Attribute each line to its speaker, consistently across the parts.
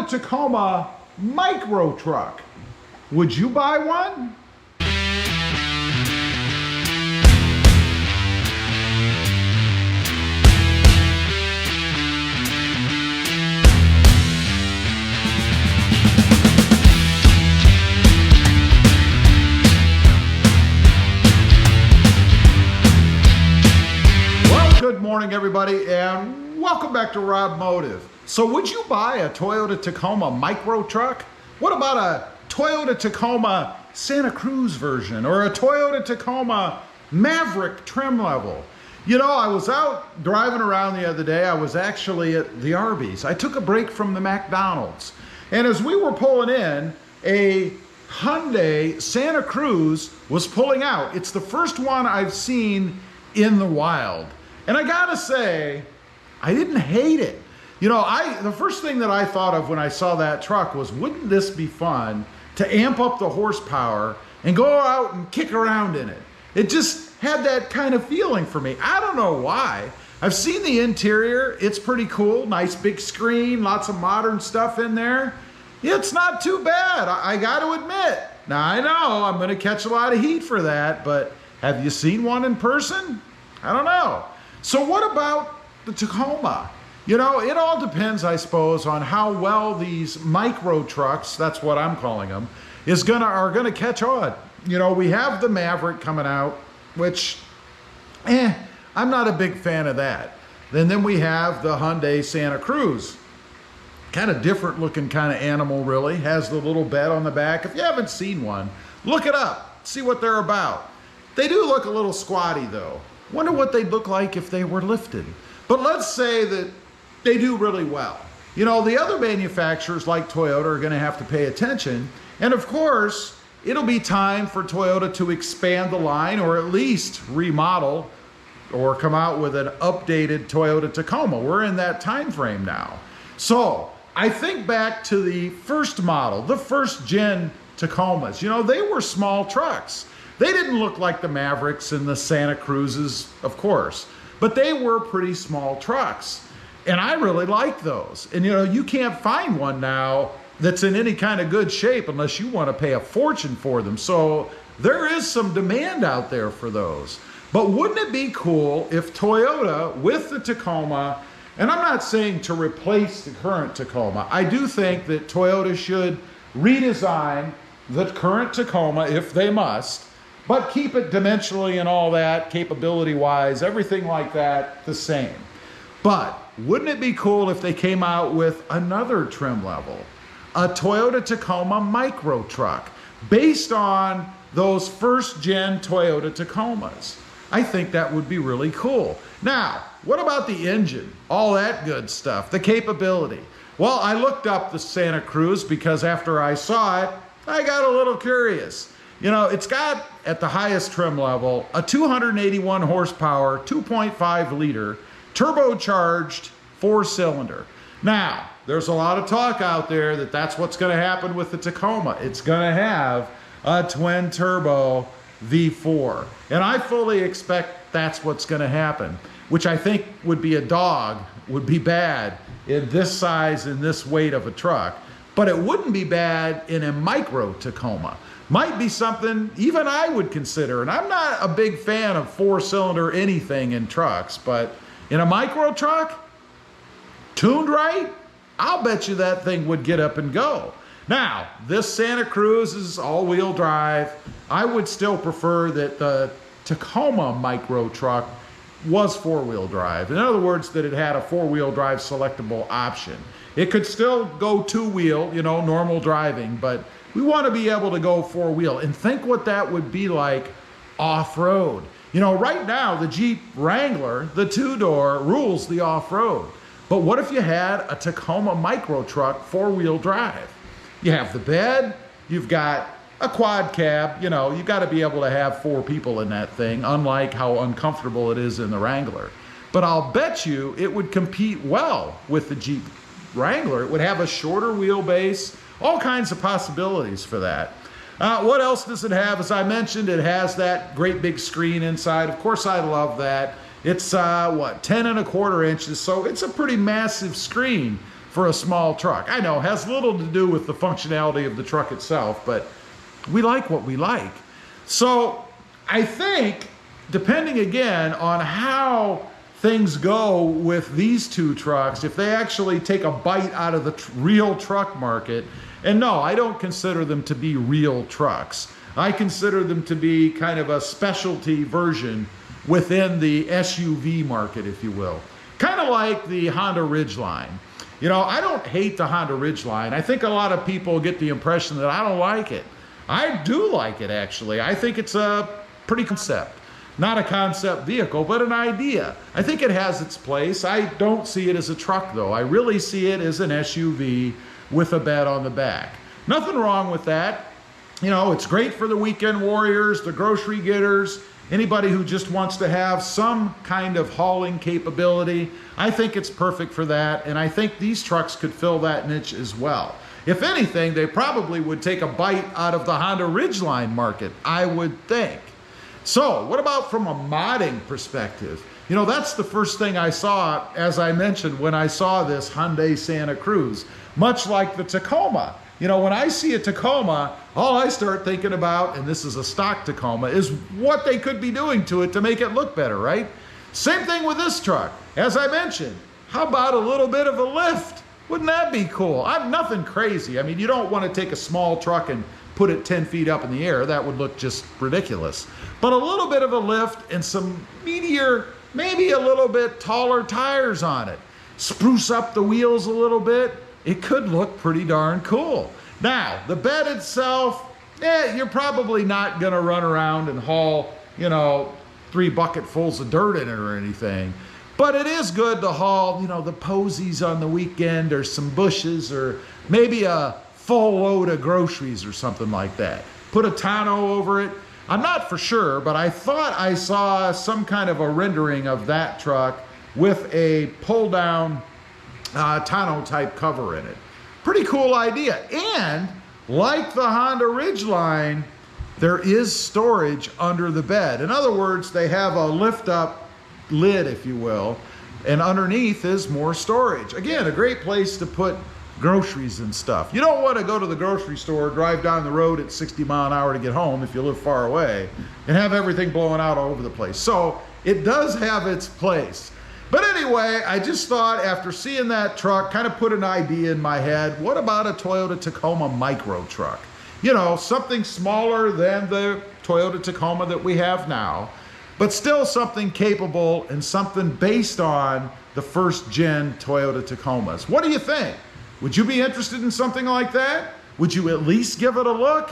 Speaker 1: Toyota Tacoma micro truck. Would you buy one? Good morning, everybody, and welcome back to RobMotive. So would you buy a Toyota Tacoma micro truck? What about a Toyota Tacoma Santa Cruz version or a Toyota Tacoma Maverick trim level? You know, I was out driving around the other day. I was actually at the Arby's. I took a break from the McDonald's. And as we were pulling in, a Hyundai Santa Cruz was pulling out. It's the first one I've seen in the wild. And I gotta say, I didn't hate it. You know, the first thing that I thought of when I saw that truck was, wouldn't this be fun to amp up the horsepower and go out and kick around in it? It just had that kind of feeling for me. I don't know why. I've seen the interior. It's pretty cool. Nice big screen, lots of modern stuff in there. It's not too bad, I got to admit. Now, I know I'm going to catch a lot of heat for that, but have you seen one in person? I don't know. So what about the Tacoma? You know, it all depends, I suppose, on how well these micro trucks, that's what I'm calling them, are gonna catch on. You know, we have the Maverick coming out, which, I'm not a big fan of that. And then we have the Hyundai Santa Cruz. Kind of different looking kind of animal, really. Has the little bed on the back. If you haven't seen one, look it up, see what they're about. They do look a little squatty though. Wonder what they'd look like if they were lifted. But let's say that they do really well. You know, the other manufacturers like Toyota are going to have to pay attention. And of course, it'll be time for Toyota to expand the line or at least remodel or come out with an updated Toyota Tacoma. We're in that time frame now. So I think back to the first model, the first gen Tacomas. You know, they were small trucks. They didn't look like the Mavericks and the Santa Cruzes, of course, but they were pretty small trucks. And I really like those. And you know, you can't find one now that's in any kind of good shape unless you want to pay a fortune for them. So there is some demand out there for those. But wouldn't it be cool if Toyota with the Tacoma, and I'm not saying to replace the current Tacoma, I do think that Toyota should redesign the current Tacoma if they must, but keep it dimensionally and all that, capability-wise, everything like that, the same. But wouldn't it be cool if they came out with another trim level, a Toyota Tacoma micro truck, based on those first-gen Toyota Tacomas? I think that would be really cool. Now, what about the engine? All that good stuff, the capability. Well, I looked up the Santa Cruz because after I saw it, I got a little curious. You know, it's got, at the highest trim level, a 281 horsepower, 2.5 liter, turbocharged 4-cylinder. Now, there's a lot of talk out there that that's what's going to happen with the Tacoma. It's going to have a twin turbo V4. And I fully expect that's what's going to happen, which I think would be a dog, would be bad in this size and this weight of a truck. But it wouldn't be bad in a micro Tacoma. Might be something even I would consider. And I'm not a big fan of 4-cylinder anything in trucks, but in a micro truck, tuned right, I'll bet you that thing would get up and go. Now, this Santa Cruz is all-wheel drive. I would still prefer that the Tacoma micro truck was 4-wheel drive. In other words, that it had a 4-wheel drive selectable option. It could still go 2-wheel, you know, normal driving, but we want to be able to go 4-wheel. And think what that would be like off-road. You know, right now, the Jeep Wrangler, the 2-door, rules the off-road. But what if you had a Tacoma micro truck 4-wheel drive? You have the bed, you've got a quad cab, you know, you've got to be able to have 4 people in that thing, unlike how uncomfortable it is in the Wrangler. But I'll bet you it would compete well with the Jeep Wrangler. It would have a shorter wheelbase, all kinds of possibilities for that. What else does it have? As I mentioned, it has that great big screen inside. Of course, I love that. It's 10 1/4 inches, so it's a pretty massive screen for a small truck. I know, it has little to do with the functionality of the truck itself, but we like what we like. So I think, depending again on how things go with these two trucks, if they actually take a bite out of the real truck market, and no, I don't consider them to be real trucks. I consider them to be kind of a specialty version within the SUV market, if you will. Kind of like the Honda Ridgeline. You know, I don't hate the Honda Ridgeline. I think a lot of people get the impression that I don't like it. I do like it, actually. I think it's a pretty concept. Not a concept vehicle, but an idea. I think it has its place. I don't see it as a truck, though. I really see it as an SUV with a bed on the back. Nothing wrong with that. You know, it's great for the weekend warriors, the grocery getters, anybody who just wants to have some kind of hauling capability. I think it's perfect for that, and I think these trucks could fill that niche as well. If anything, they probably would take a bite out of the Honda Ridgeline market, I would think. So, what about from a modding perspective? You know, that's the first thing I saw, as I mentioned, when I saw this Hyundai Santa Cruz. Much like the Tacoma. You know, when I see a Tacoma, all I start thinking about, and this is a stock Tacoma, is what they could be doing to it to make it look better, right? Same thing with this truck. As I mentioned, how about a little bit of a lift? Wouldn't that be cool? I'm nothing crazy. I mean, you don't want to take a small truck and put it 10 feet up in the air. That would look just ridiculous. But a little bit of a lift and some meatier, maybe a little bit taller tires on it. Spruce up the wheels a little bit. It could look pretty darn cool. Now, the bed itself, you're probably not gonna run around and haul, you know, 3 bucketfuls of dirt in it or anything. But it is good to haul, you know, the posies on the weekend or some bushes or maybe a full load of groceries or something like that. Put a tonneau over it. I'm not for sure, but I thought I saw some kind of a rendering of that truck with a pull-down tonneau type cover in it. Pretty cool idea. And like the Honda Ridgeline, there is storage under the bed. In other words, they have a lift up lid, if you will, and underneath is more storage. Again, a great place to put groceries and stuff. You don't want to go to the grocery store, drive down the road at 60 miles an hour to get home if you live far away, and have everything blowing out all over the place. So it does have its place. But anyway, I just thought after seeing that truck, kind of put an idea in my head, what about a Toyota Tacoma micro truck? You know, something smaller than the Toyota Tacoma that we have now, but still something capable and something based on the first gen Toyota Tacomas. What do you think? Would you be interested in something like that? Would you at least give it a look?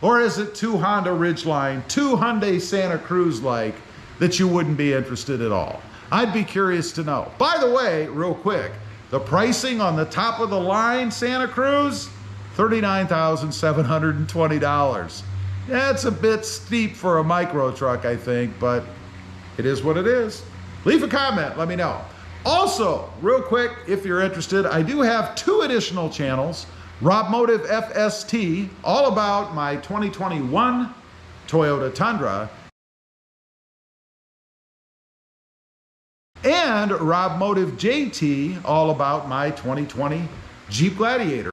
Speaker 1: Or is it too Honda Ridgeline, too Hyundai Santa Cruz like that you wouldn't be interested at all? I'd be curious to know. By the way, real quick, the pricing on the top of the line Santa Cruz, $39,720. That's a bit steep for a micro truck, I think, but it is what it is. Leave a comment, let me know. Also, real quick, if you're interested, I do have 2 additional channels. RobMotive FST, all about my 2021 Toyota Tundra, and RobMotive JT, all about my 2020 Jeep Gladiator.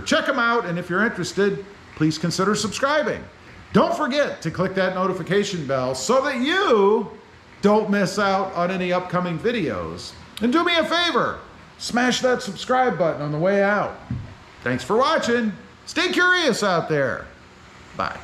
Speaker 1: Check them out, and if you're interested, please consider subscribing. Don't forget to click that notification bell so that you don't miss out on any upcoming videos. And do me a favor, smash that subscribe button on the way out. Thanks for watching. Stay curious out there. Bye.